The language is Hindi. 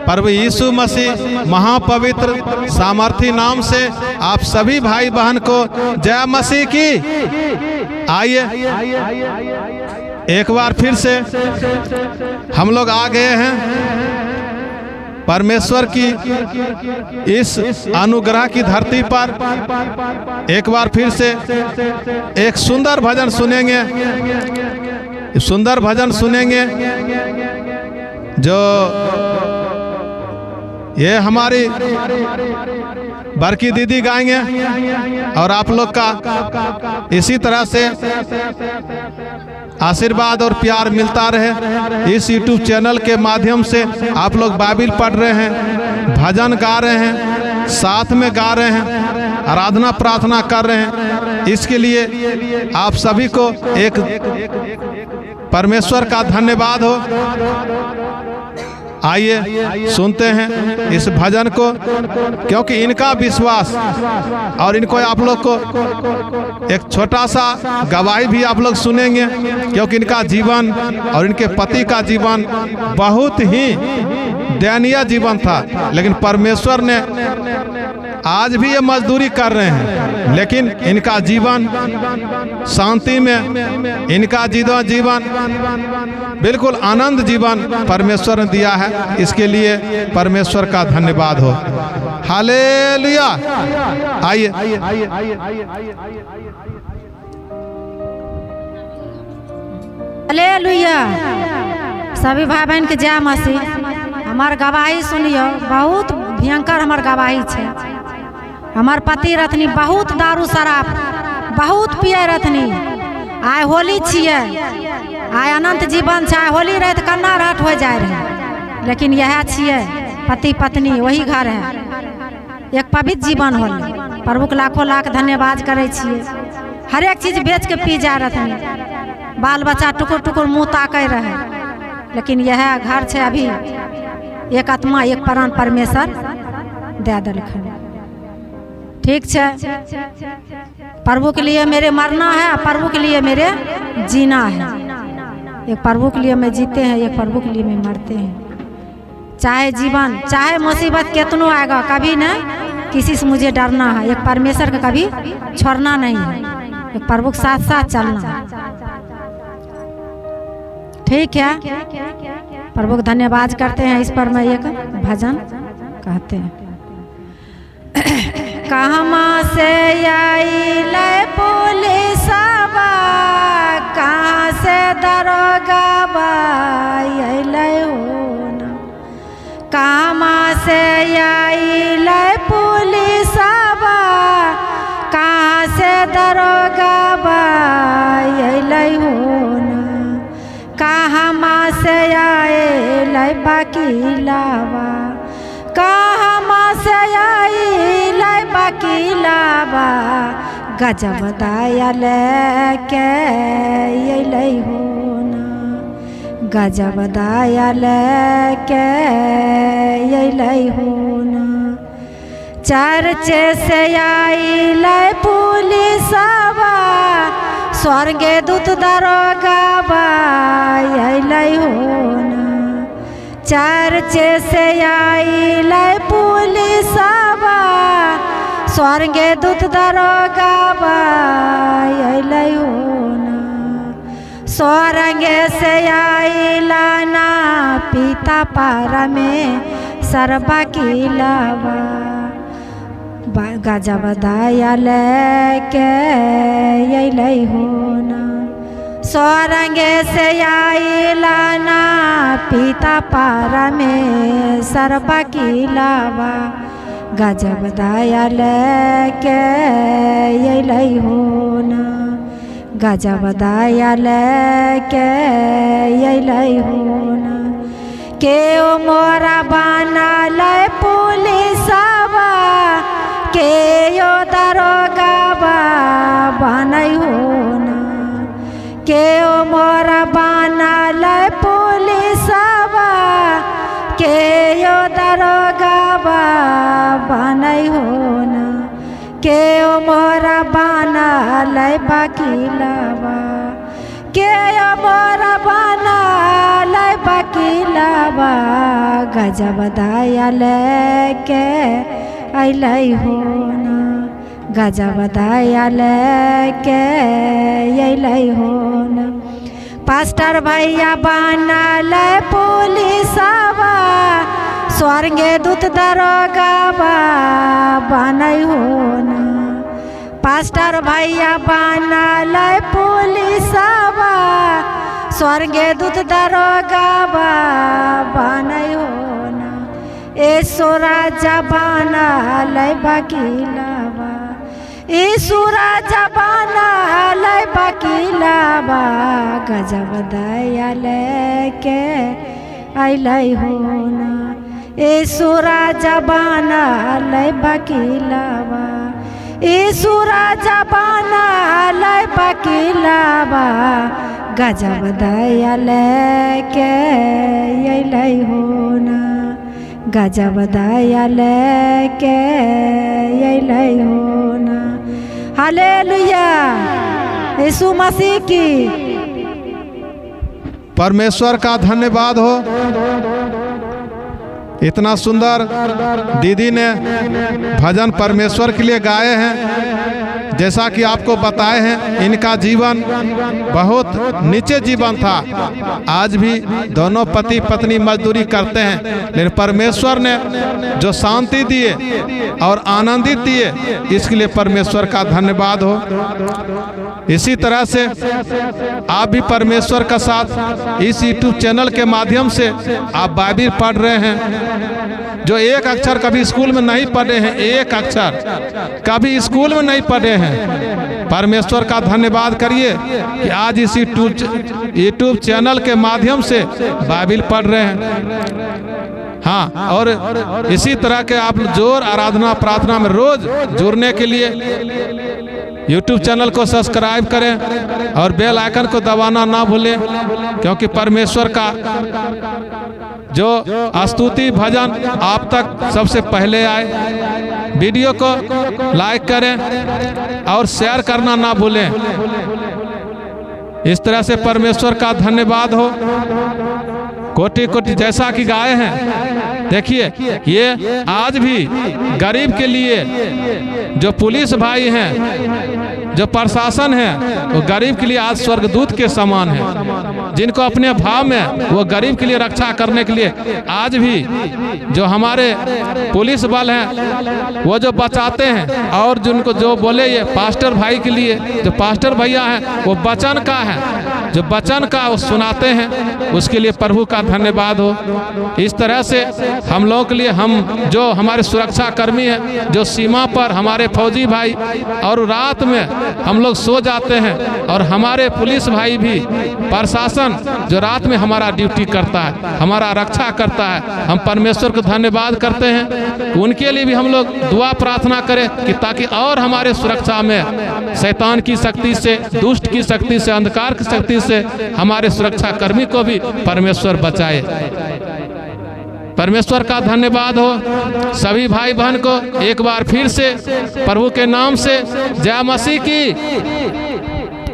प्रभु यीशु मसीह महापवित्र सामर्थी नाम से आप सभी भाई बहन को जय मसीह की। आइए एक बार फिर से हम लोग आ गए हैं परमेश्वर की इस अनुग्रह की धरती पर। एक बार फिर से एक सुंदर भजन सुनेंगे, सुंदर भजन सुनेंगे जो ये हमारी बरकी दीदी गाएंगे और आप लोग का इसी तरह से आशीर्वाद और प्यार मिलता रहे। इस YouTube चैनल के माध्यम से आप लोग बाइबिल पढ़ रहे हैं, भजन गा रहे हैं, साथ में गा रहे हैं, आराधना प्रार्थना कर रहे हैं। इसके लिए आप सभी को एक परमेश्वर का धन्यवाद हो। आइए सुनते हैं इस भजन को, क्योंकि इनका विश्वास और इनको आप लोग को एक छोटा सा गवाही भी आप लोग सुनेंगे, क्योंकि इनका जीवन और इनके पति का जीवन बहुत ही दयनीय जीवन था, लेकिन परमेश्वर ने आज भी ये मजदूरी कर रहे हैं, लेकिन इनका जीवन शांति में, इनका जीवन बिल्कुल आनंद जीवन परमेश्वर ने दिया है। इसके लिए परमेश्वर का धन्यवाद हो। हालेलुया। आइए हालेलुया। सभी भाई बहन के जय मसीह। हमार गवाही सुनियो, बहुत भयंकर हमार गवाही छे। हमार पति रहथनी बहुत दारू शराब बहुत पिए रहथनी। आइ होली छिए, आइ अनंत जीवन छै। होली रहे तो कन्ना रात हो जाए रहे, लेकिन यह छिए पति पत्नी वही घर है। एक पवित्र जीवन होली। प्रभु के लाखों लाख धन्यवाद करे छिए। हर एक चीज बेच के पी जा रहथनी। बाल बच्चा टुकुर टुकुर मुँह ताके रहे, लेकिन यह घर छे। अभी एक आत्मा एक प्राण परमेश्वर दे देलखिन। ठीक है, प्रभु के लिए मेरे मरना है, प्रभु के लिए मेरे जीना है। एक प्रभु के लिए मैं जीते हैं, एक प्रभु के लिए मैं मरते हैं। चाहे जीवन चाहे मुसीबत कितनो आएगा, कभी नहीं किसी से मुझे डरना है। एक परमेश्वर का कभी छोड़ना नहीं है, एक प्रभु के साथ साथ चलना है। ठीक है, प्रभु को धन्यवाद करते हैं। इस पर मैं एक भजन कहते हैं। कहाँ से आई ले पुलिसवा, कहाँ से दरोगा ले हो ना। कहाँ से आई ले पुलिसवा, कहाँ से दरोगा ले हो ना। कहाँ से आए ले वकीलावा, कहाँ से आई ले वकीलावा। गजब दाया लेके अइलै हो ना, गजब दाया लेके अइलै हो ना। चर्चे से आइलै पुलिसवा, स्वर्गे दूत दरोगा अइलै हो ना। चर्चे से आइलै पुलिसवा, स्वर्गे दूत दरोगा अइलै हो ना। स्वर्गे से आइला ना पिता पारा में सरबा किलावा। गजब दाया लेके अइलै हो ना। स्वर्गे से आइला ना पिता पारा में सरबा किलावा। गजब दाया लेके अइलै हो ना, गजब दाया लेके अइलै हो ना। के ओ मोरा बनल पुलिसवा, के ओ दरोगा बनै हो ना। के ओ मोरा बनल पुलिसवा, के ओ दरोगा बनै हो ना। के ओ मोरा बनल वकीलवा, के ओ मोरा बनल वकीलवा। गजब दया लेके अइलै हो ना, गजब दया लेके अइलै हो ना। पास्टर भैया बनल पुलिसवा, स्वर्गे दूत दरोगावा बनै हो ना। पास्टर भैया बनल पुलिसवा, स्वर्गे दूत दरोगावा बनै हो ना। यीशु राजा बनल वकीलवा, यीशु राजा बनल वकीलवा, गजब दया लेके अइलै हो ना। यीशु राजा बनल वकीलवा, यीशु राजा बनल वकीलवा, गजब दया लेके अइलै हो ना, गजब दया लेके अइलै हो ना। हालेलुया, यीशु मसीह की। परमेश्वर का धन्यवाद हो। इतना सुंदर दीदी ने भजन परमेश्वर के लिए गाए हैं। जैसा कि आपको बताए हैं, इनका जीवन बहुत नीचे जीवन था। आज भी दोनों पति पत्नी मजदूरी करते हैं, लेकिन परमेश्वर ने जो शांति दिए और आनंदित दिए, इसके लिए परमेश्वर का धन्यवाद हो। इसी तरह से आप भी परमेश्वर का साथ इस यूट्यूब चैनल के माध्यम से आप बाइबिल पढ़ रहे हैं। जो एक अक्षर कभी स्कूल में नहीं पढ़े हैं, एक अक्षर कभी स्कूल में नहीं पढ़े हैं, परमेश्वर का धन्यवाद करिए कि आज इस यूट्यूब चैनल के माध्यम से बाइबिल पढ़ रहे हैं। हाँ, और इसी तरह के आप जोर आराधना प्रार्थना में रोज जुड़ने के लिए यूट्यूब चैनल को सब्सक्राइब करें और बेल आइकन को दबाना ना भूलें, क्योंकि परमेश्वर का जो स्तुति भजन आप तक सबसे पहले आए। वीडियो को लाइक करें और शेयर करना ना भूलें। इस तरह से परमेश्वर का धन्यवाद हो। कोटि कोटि जैसा कि गाए हैं, देखिए ये आज भी गरीब के लिए जो पुलिस भाई हैं, जो प्रशासन है, वो गरीब के लिए आज स्वर्गदूत के समान है। जिनको अपने भाव में वो गरीब के लिए रक्षा करने के लिए आज भी जो हमारे पुलिस बल हैं वो जो बचाते हैं, और जिनको जो बोले ये पास्टर भाई के लिए जो पास्टर भैया हैं वो वचन का है, जो वचन का वो सुनाते हैं, उसके लिए प्रभु का धन्यवाद हो। इस तरह से हम लोगों के लिए हम जो हमारे सुरक्षा कर्मी हैं, जो सीमा पर हमारे फौजी भाई, और रात में हम लोग सो जाते हैं, और हमारे पुलिस भाई भी प्रशासन जो रात में हमारा ड्यूटी करता है, हमारा रक्षा करता है, हम परमेश्वर को धन्यवाद करते हैं। उनके लिए भी हम लोग दुआ प्रार्थना करें कि ताकि और हमारे सुरक्षा में शैतान की शक्ति से, दुष्ट की शक्ति से, अंधकार की शक्ति से हमारे सुरक्षा कर्मी को भी परमेश्वर बचाए। परमेश्वर का धन्यवाद हो। सभी भाई बहन को एक बार फिर से प्रभु के नाम से जय मसीह की।